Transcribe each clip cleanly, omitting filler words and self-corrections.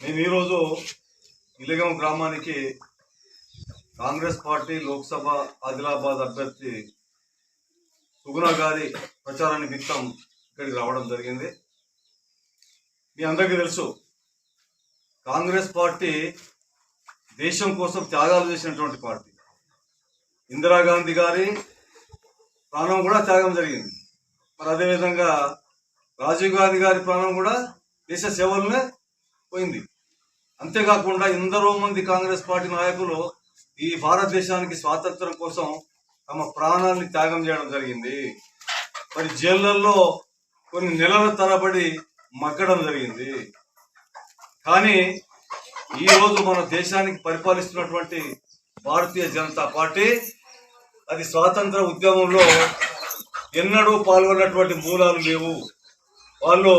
మేము ఈరోజు ఇలిగం గ్రామానికి కాంగ్రెస్ పార్టీ లోక్సభ ఆదిలాబాద్ అభ్యర్థి సుగుణ గారి ప్రచార నిమిత్తం ఇక్కడికి రావడం జరిగింది. మీ అందరికీ తెలుసు, కాంగ్రెస్ పార్టీ దేశం కోసం త్యాగాలు చేసినటువంటి పార్టీ. ఇందిరాగాంధీ గారి ప్రాణం కూడా త్యాగం జరిగింది. మరి అదేవిధంగా రాజీవ్ గాంధీ గారి ప్రాణం కూడా దేశ సేవలనే పోయింది. అంతేకాకుండా ఎందరో మంది కాంగ్రెస్ పార్టీ నాయకులు ఈ భారతదేశానికి స్వాతంత్రం కోసం తమ ప్రాణాన్ని త్యాగం చేయడం జరిగింది. మరి జైళ్లలో కొన్ని నెలల తరబడి మగ్గడం జరిగింది. కానీ ఈరోజు మన దేశానికి పరిపాలిస్తున్నటువంటి భారతీయ జనతా పార్టీ అది స్వాతంత్ర ఉద్యమంలో ఎన్నడూ పాల్గొన్నటువంటి మూలాలు లేవు. వాళ్ళు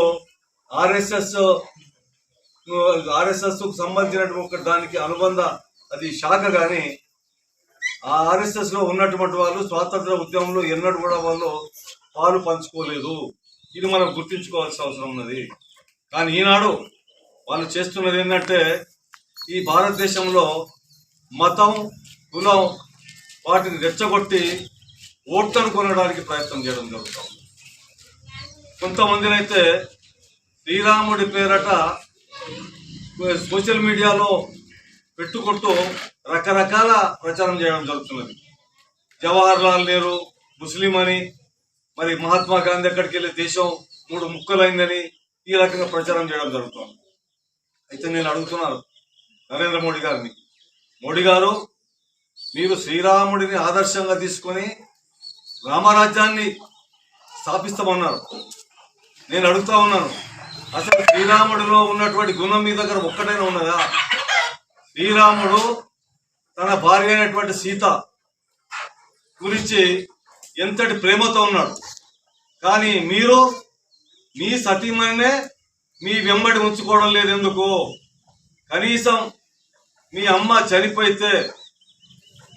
ఆర్ఎస్ఎస్ కు సంబంధించినటువంటి దానికి అనుబంధ అది శాఖ, కానీ ఆ ఆర్ఎస్ఎస్ లో ఉన్నటువంటి వాళ్ళు స్వాతంత్ర ఉద్యమంలో ఎన్నడూ కూడా వాళ్ళు పాలు పంచుకోలేదు. ఇది మనం గుర్తించుకోవాల్సిన అవసరం ఉన్నది. కానీ ఈనాడు వాళ్ళు చేస్తున్నది ఏంటంటే, ఈ భారతదేశంలో మతం, కులం వాటిని రెచ్చగొట్టి ఓట్లను కొనడానికి ప్రయత్నం చేయడం జరుగుతుంది. కొంతమందినైతే శ్రీరాముడి పేరట సోషల్ మీడియాలో పెట్టుకుంటూ రకరకాల ప్రచారం చేయడం జరుగుతున్నది. జవహర్ లాల్ నెహ్రూ ముస్లిం అని, మరి మహాత్మా గాంధీ ఎక్కడికి వెళ్ళి దేశం 3 ముక్కలైందని ఈ రకంగా ప్రచారం చేయడం జరుగుతుంది. అయితే నేను అడుగుతున్నాను నరేంద్ర మోడీ గారిని, మోడీ గారు, మీరు శ్రీరాముడిని ఆదర్శంగా తీసుకొని రామరాజ్యాన్ని స్థాపిస్తామన్నారు. నేను అడుగుతా ఉన్నాను, అసలు శ్రీరాముడిలో ఉన్నటువంటి గుణం మీ దగ్గర ఒక్కటైనా ఉన్నదా? శ్రీరాముడు తన భార్య అయినటువంటి సీత గురించి ఎంతటి ప్రేమతో ఉన్నాడు. కానీ మీరు మీ సతీమణినే మీ వెంబడి ఉంచుకోవడం లేదు. ఎందుకు? కనీసం మీ అమ్మ చనిపోతే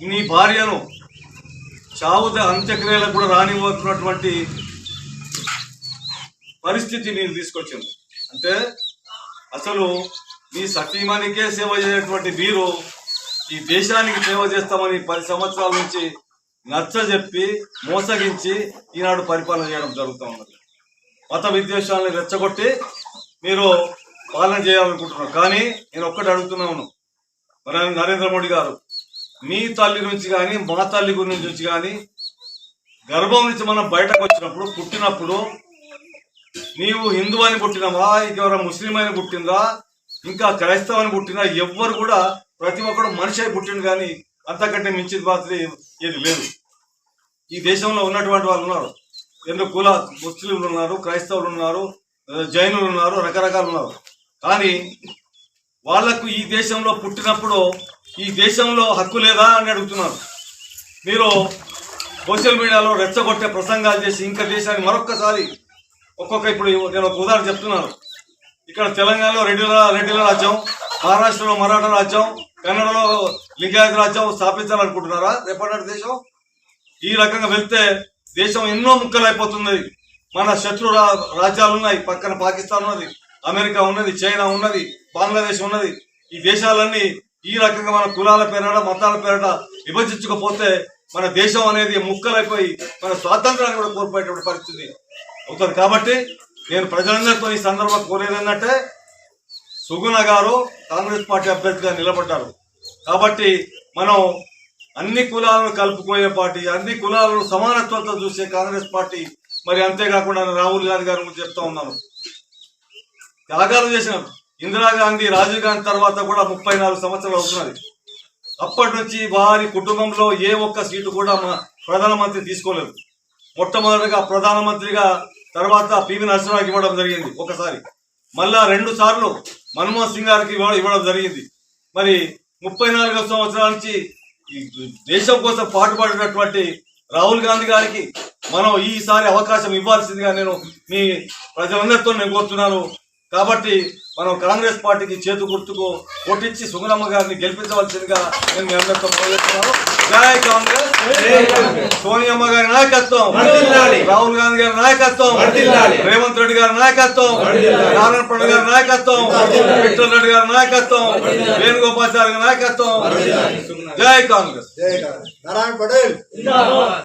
మీ భార్యను చావుద అంత్యక్రియలకు కూడా రానివ్వతున్నటువంటి పరిస్థితి మీరు తీసుకొచ్చింది. అంటే అసలు మీ సతీమణికే సేవ చేసేటువంటి మీరు ఈ దేశానికి సేవ చేస్తామని 10 సంవత్సరాల నుంచి నచ్చజెప్పి మోసగించి ఈనాడు పరిపాలన చేయడం జరుగుతూ ఉన్నది. మత విద్వేషాలను రెచ్చగొట్టి మీరు పాలన చేయాలనుకుంటున్నారు. కానీ నేను ఒక్కటి అడుగుతున్నాను, నరేంద్ర మోడీ గారు, మీ తల్లి నుంచి కానీ మా తల్లి గురించి నుంచి కానీ గర్భం నుంచి మనం బయటకు వచ్చినప్పుడు, పుట్టినప్పుడు నీవు హిందూ అని పుట్టినవా, ఇంకెవరో ముస్లిం అని పుట్టిందా, ఇంకా క్రైస్తవ అని పుట్టినా, ఎవ్వరు కూడా ప్రతి ఒక్కడు మనిషి అయి పుట్టిండు. కానీ అంతకంటే మించిన బాధ్యత ఏది లేదు. ఈ దేశంలో ఉన్నటువంటి వాళ్ళు ఉన్నారు, ఎన్నో కుల ముస్లింలు ఉన్నారు, క్రైస్తవులు ఉన్నారు, జైనులు ఉన్నారు, రకరకాలు ఉన్నారు. కానీ వాళ్లకు ఈ దేశంలో పుట్టినప్పుడు ఈ దేశంలో హక్కు లేదా అని అడుగుతున్నారు. మీరు సోషల్ మీడియాలో రెచ్చగొట్టే ప్రసంగాలు చేసి ఇంకా దేశాన్ని మరొక్కసారి ఇప్పుడు నేను ఒక ఉదాహరణ చెప్తున్నాను. ఇక్కడ తెలంగాణలో రెడ్డిల రాజ్యం, మహారాష్ట్రలో మరాఠా రాజ్యం, కన్నడలో లింగాయత్ రాజ్యం స్థాపించాలనుకుంటున్నారా? రేపటి దేశం ఈ రకంగా వెళ్తే దేశం ఎన్నో ముక్కలు అయిపోతుంది. మన శత్రు రాజ్యాలు ఉన్నాయి, పక్కన పాకిస్తాన్ ఉన్నది, అమెరికా ఉన్నది, చైనా ఉన్నది, బంగ్లాదేశ్ ఉన్నది. ఈ దేశాలన్నీ ఈ రకంగా మన కులాల పేరట, మతాల పేరట విభజించకపోతే మన దేశం అనేది ముక్కలైపోయి మన స్వాతంత్రాన్ని కూడా కోల్పోయేటువంటి పరిస్థితి అవుతుంది. కాబట్టి నేను ప్రజలందరితో ఈ సందర్భంగా కోరేది ఏంటంటే, సుగుణ గారు కాంగ్రెస్ పార్టీ అభ్యర్థిగా నిలబడ్డారు. కాబట్టి మనం అన్ని కులాలను కలుపుకోయే పార్టీ, అన్ని కులాలను సమానత్వంతో చూసే కాంగ్రెస్ పార్టీ. మరి అంతేకాకుండా రాహుల్ గాంధీ గారి గురించి చెప్తా ఉన్నాను, త్యాగాలు చేసిన ఇందిరాగాంధీ, రాజీవ్ గాంధీ తర్వాత కూడా 34 సంవత్సరాలు అవుతున్నది. అప్పటి నుంచి వారి కుటుంబంలో ఏ ఒక్క సీటు కూడా ప్రధానమంత్రి తీసుకోలేదు. మొట్టమొదటిగా ప్రధానమంత్రిగా తర్వాత పివి నరసింహారావుకి ఇవ్వడం జరిగింది ఒకసారి, మళ్ళా 2 సార్లు మన్మోహన్ సింగ్ గారికి ఇవ్వడం జరిగింది. మరి 34 సంవత్సరాల నుంచి దేశం కోసం పాటుపడినటువంటి రాహుల్ గాంధీ గారికి మనం ఈసారి అవకాశం ఇవ్వాల్సిందిగా నేను మీ ప్రజలందరితో నేను కోరుతున్నాను. కాబట్టి మనం కాంగ్రెస్ పార్టీకి చేతు గుర్తుకు ఓటిచ్చి సుగుణమ్మ గారిని గెలిపించవలసిందిగా నేను మీ అందరితో మొదలెడుతున్నాను. జై కాంగ్రెస్. సోనియమ్మ గారి నాయకత్వం, రాహుల్ గాంధీ గారి నాయకత్వం, రేవంత్ రెడ్డి గారి నాయకత్వం, నారాయణ పండుగ గారి నాయకత్వం, విఠల్ రెడ్డి గారి నాయకత్వం, వేణుగోపాచారి గారి నాయకత్వం. జై కాంగ్రెస్. నారాయణ పటేల్.